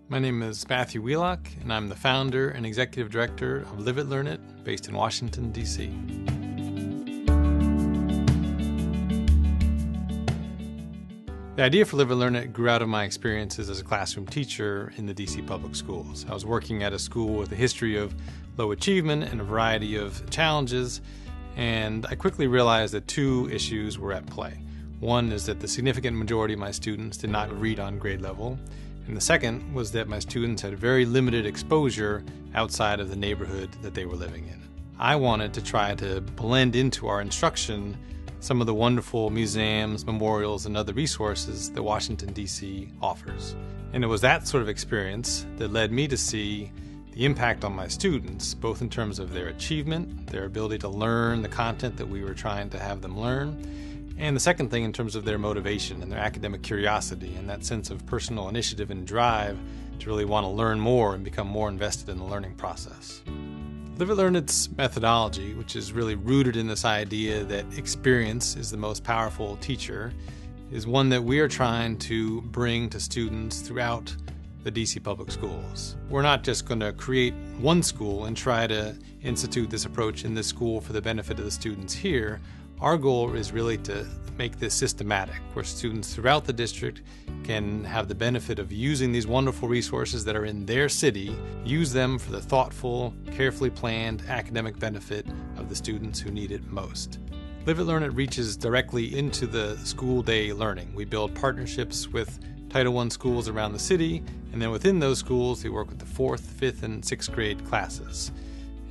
My name is Matthew Wheelock, and I'm the founder and executive director of Live It, Learn It, based in Washington, D.C. The idea for Live It, Learn It grew out of my experiences as a classroom teacher in the D.C. public schools. I was working at a school with a history of low achievement and a variety of challenges, and I quickly realized that two issues were at play. One is that the significant majority of my students did not read on grade level, and the second was that my students had very limited exposure outside of the neighborhood that they were living in. I wanted to try to blend into our instruction some of the wonderful museums, memorials, and other resources that Washington, D.C. offers. And it was that sort of experience that led me to see the impact on my students, both in terms of their achievement, their ability to learn the content that we were trying to have them learn, and the second thing in terms of their motivation and their academic curiosity and that sense of personal initiative and drive to really want to learn more and become more invested in the learning process. Live It, Learn It's methodology, which is really rooted in this idea that experience is the most powerful teacher, is one that we are trying to bring to students throughout the DC public schools. We're not just going to create one school and try to institute this approach in this school for the benefit of the students here. Our goal is really to make this systematic, where students throughout the district can have the benefit of using these wonderful resources that are in their city, use them for the thoughtful, carefully planned academic benefit of the students who need it most. Live It, Learn It reaches directly into the school day learning. We build partnerships with Title I schools around the city, and then within those schools, we work with the 4th, 5th, and 6th grade classes.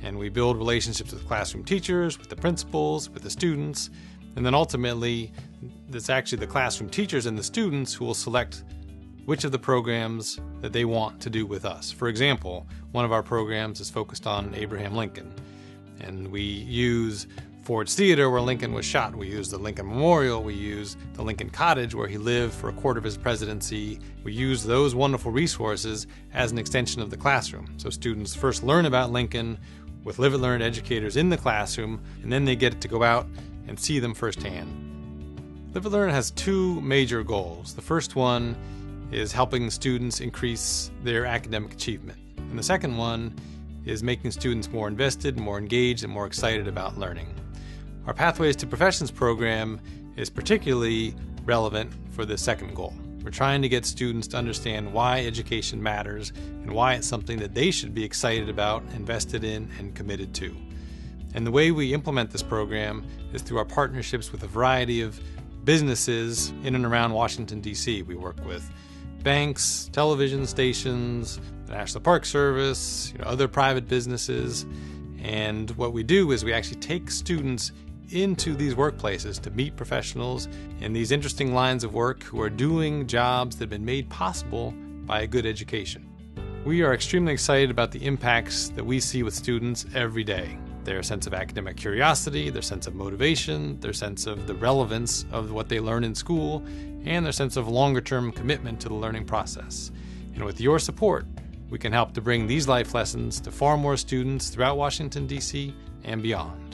And we build relationships with classroom teachers, with the principals, with the students, and then ultimately, it's actually the classroom teachers and the students who will select which of the programs that they want to do with us. For example, one of our programs is focused on Abraham Lincoln, and we use Ford's Theater, where Lincoln was shot. We use the Lincoln Memorial. We use the Lincoln Cottage, where he lived for a quarter of his presidency. We use those wonderful resources as an extension of the classroom. So students first learn about Lincoln with Live It, Learn It educators in the classroom, and then they get to go out and see them firsthand. Live It, Learn It has two major goals. The first one is helping students increase their academic achievement. And the second one is making students more invested, more engaged, and more excited about learning. Our Pathways to Professions program is particularly relevant for the second goal. We're trying to get students to understand why education matters and why it's something that they should be excited about, invested in, and committed to. And the way we implement this program is through our partnerships with a variety of businesses in and around Washington, D.C. We work with banks, television stations, the National Park Service, other private businesses. And what we do is we actually take students into these workplaces to meet professionals in these interesting lines of work who are doing jobs that have been made possible by a good education. We are extremely excited about the impacts that we see with students every day. Their sense of academic curiosity, their sense of motivation, their sense of the relevance of what they learn in school, and their sense of longer-term commitment to the learning process. And with your support, we can help to bring these life lessons to far more students throughout Washington, D.C. and beyond.